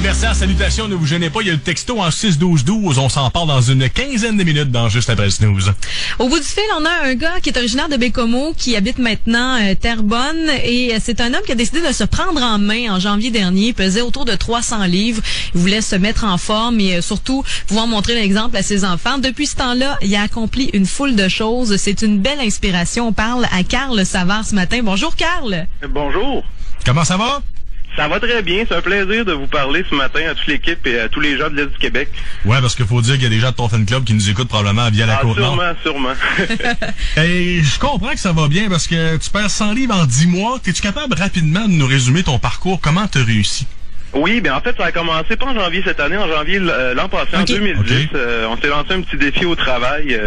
anniversaire, salutations, ne vous gênez pas, il y a le texto en 6-12-12, on s'en parle dans une quinzaine de minutes dans Juste après le snooze. Au bout du fil, on a un gars qui est originaire de Bécomo, qui habite maintenant Terrebonne, et c'est un homme qui a décidé de se prendre en main en janvier dernier. Il pesait autour de 300 livres, il voulait se mettre en forme et surtout pouvoir montrer l'exemple à ses enfants. Depuis ce temps-là, il a accompli une foule de choses, c'est une belle inspiration. On parle à Carl Savard ce matin. Bonjour Carl. Bonjour. Comment ça va? Ça va très bien. C'est un plaisir de vous parler ce matin à toute l'équipe et à tous les gens de l'Est du Québec. Ouais, parce qu'il faut dire qu'il y a des gens de ton fan club qui nous écoutent probablement via la Côte-Nord. Sûrement. Et je comprends que ça va bien parce que tu perds 100 livres en 10 mois. Es-tu capable rapidement de nous résumer ton parcours? Comment tu as réussi? Oui, en fait, ça a commencé pas en janvier cette année, en janvier l'an passé, en 2010. On s'est lancé un petit défi au travail,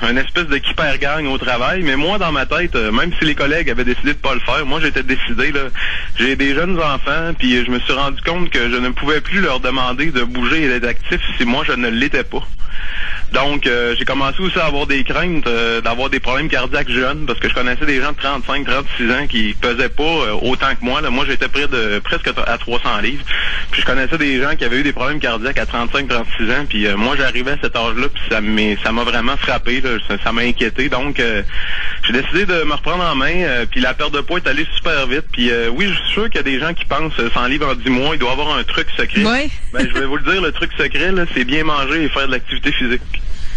un espèce de hyper gang au travail. Mais moi, dans ma tête, même si les collègues avaient décidé de pas le faire, moi, j'étais décidé, là. J'ai des jeunes enfants, puis je me suis rendu compte que je ne pouvais plus leur demander de bouger et d'être actif si moi, je ne l'étais pas. Donc, j'ai commencé aussi à avoir des craintes d'avoir des problèmes cardiaques jeunes, parce que je connaissais des gens de 35, 36 ans qui pesaient pas autant que moi. Là. Moi, j'étais près de presque à 300 livres. Puis je connaissais des gens qui avaient eu des problèmes cardiaques à 35, 36 ans. Puis moi, j'arrivais à cet âge-là, puis ça m'a vraiment frappé. Là. Ça m'a inquiété. Donc, j'ai décidé de me reprendre en main. Puis la perte de poids est allée super vite. Puis oui, je suis sûr qu'il y a des gens qui pensent 100 livres en 10 mois, il doit y avoir un truc secret. Ouais. Ben, je vais vous le dire, le truc secret, là, c'est bien manger et faire de l'activité physique.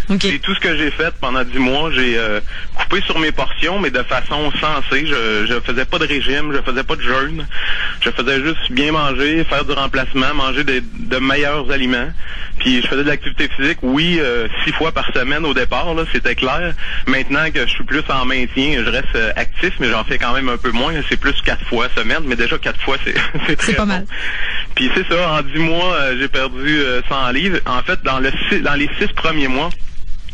Okay. C'est tout ce que j'ai fait pendant 10 mois. J'ai coupé sur mes portions, mais de façon sensée. Je faisais pas de régime, je faisais pas de jeûne. Je faisais juste bien manger, faire du remplacement, manger de meilleurs aliments. Puis je faisais de l'activité physique, oui, 6 fois par semaine au départ, là, c'était clair. Maintenant que je suis plus en maintien, je reste actif, mais j'en fais quand même un peu moins. C'est plus 4 fois semaine, mais déjà 4 fois, c'est très pas bon. mal. Puis c'est ça, en 10 mois, j'ai perdu 100 livres. En fait, dans les 6 premiers mois,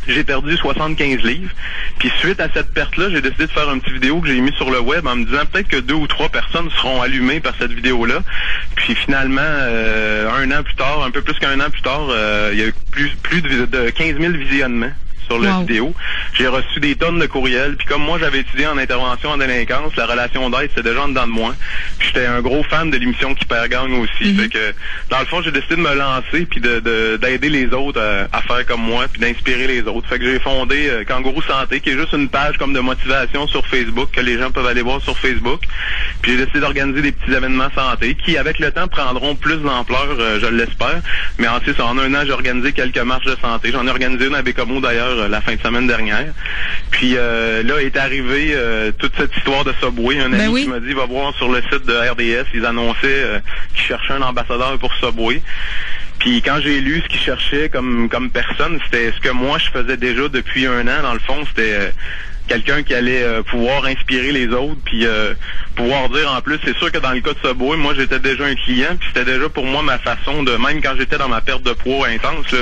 j'ai perdu 75 livres. Puis suite à cette perte-là, j'ai décidé de faire une petite vidéo que j'ai mis sur le web en me disant peut-être que 2 ou 3 personnes seront allumées par cette vidéo-là. Puis finalement, un an plus tard, un peu plus qu'un an plus tard, il y a eu plus de 15 000 visionnements sur la vidéo. J'ai reçu des tonnes de courriels. Puis comme moi, j'avais étudié en intervention en délinquance, la relation d'aide, c'était déjà en dedans de moi. Puis j'étais un gros fan de l'émission Hyper Gang aussi. Fait que, dans le fond, j'ai décidé de me lancer puis d'aider les autres à faire comme moi puis d'inspirer les autres. Fait que j'ai fondé Kangourou Santé, qui est juste une page comme de motivation sur Facebook que les gens peuvent aller voir sur Facebook. Puis j'ai décidé d'organiser des petits événements santé qui, avec le temps, prendront plus d'ampleur, je l'espère. Mais en un an, j'ai organisé quelques marches de santé. J'en ai organisé une à Bécomo, d'ailleurs, la fin de semaine dernière. Puis là est arrivée toute cette histoire de Subway. Un ami qui m'a dit, va voir sur le site de RDS, ils annonçaient qu'ils cherchaient un ambassadeur pour Subway. Puis quand j'ai lu ce qu'ils cherchaient comme personne, c'était ce que moi je faisais déjà depuis un an. Dans le fond, c'était quelqu'un qui allait pouvoir inspirer les autres, puis pouvoir dire en plus, c'est sûr que dans le cas de Subway, moi j'étais déjà un client, puis c'était déjà pour moi ma façon de, même quand j'étais dans ma perte de poids intense, là,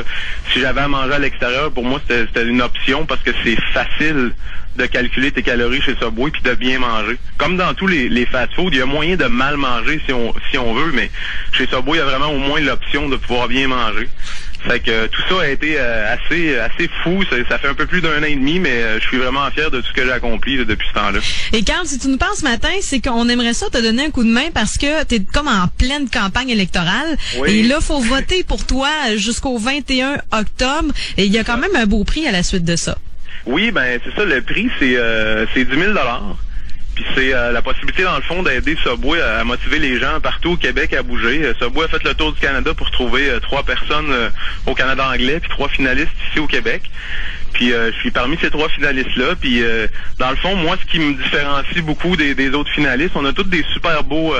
si j'avais à manger à l'extérieur, pour moi c'était une option parce que c'est facile de calculer tes calories chez Subway puis de bien manger. Comme dans tous les fast-food, il y a moyen de mal manger si on veut, mais chez Subway, il y a vraiment au moins l'option de pouvoir bien manger. Fait que tout ça a été assez fou. Ça fait un peu plus d'un an et demi, mais je suis vraiment fier de tout ce que j'ai accompli là, depuis ce temps-là. Et Carl, si tu nous parles ce matin, c'est qu'on aimerait ça te donner un coup de main parce que tu es comme en pleine campagne électorale. Oui. Et là, faut voter pour toi jusqu'au 21 octobre. Et il y a quand même un beau prix à la suite de ça. Oui, ben c'est ça. Le prix, c'est 10 000 $. Puis c'est la possibilité, dans le fond, d'aider Subway à motiver les gens partout au Québec à bouger. Subway a fait le tour du Canada pour trouver 3 personnes au Canada anglais, puis 3 finalistes ici au Québec. Puis je suis parmi ces 3 finalistes-là. Puis dans le fond, moi, ce qui me différencie beaucoup des autres finalistes, on a tous des super beaux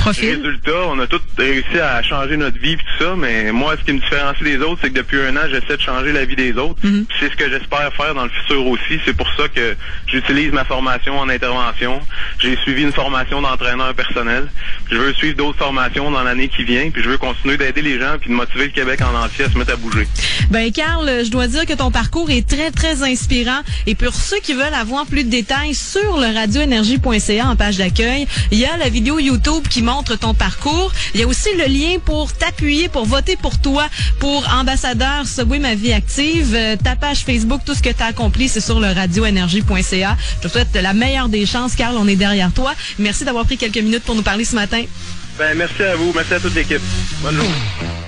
résultats. On a tous réussi à changer notre vie et tout ça. Mais moi, ce qui me différencie des autres, c'est que depuis un an, j'essaie de changer la vie des autres. C'est ce que j'espère faire dans le futur aussi. C'est pour ça que j'utilise ma formation en intervention. J'ai suivi une formation d'entraîneur personnel. Je veux suivre d'autres formations dans l'année qui vient. Puis je veux continuer d'aider les gens puis de motiver le Québec en entier à se mettre à bouger. Ben, Carl, je dois dire que ton parcours est très, très inspirant. Et pour ceux qui veulent avoir plus de détails sur le radioénergie.ca en page d'accueil, il y a la vidéo YouTube qui montre ton parcours. Il y a aussi le lien pour t'appuyer, pour voter pour toi, pour ambassadeur Subway Ma Vie Active. Ta page Facebook, tout ce que tu as accompli, c'est sur le radioénergie.ca. Je te souhaite la meilleure des chances, Carl. On est derrière toi. Merci d'avoir pris quelques minutes pour nous parler ce matin. Ben, merci à vous. Merci à toute l'équipe. Bonne journée.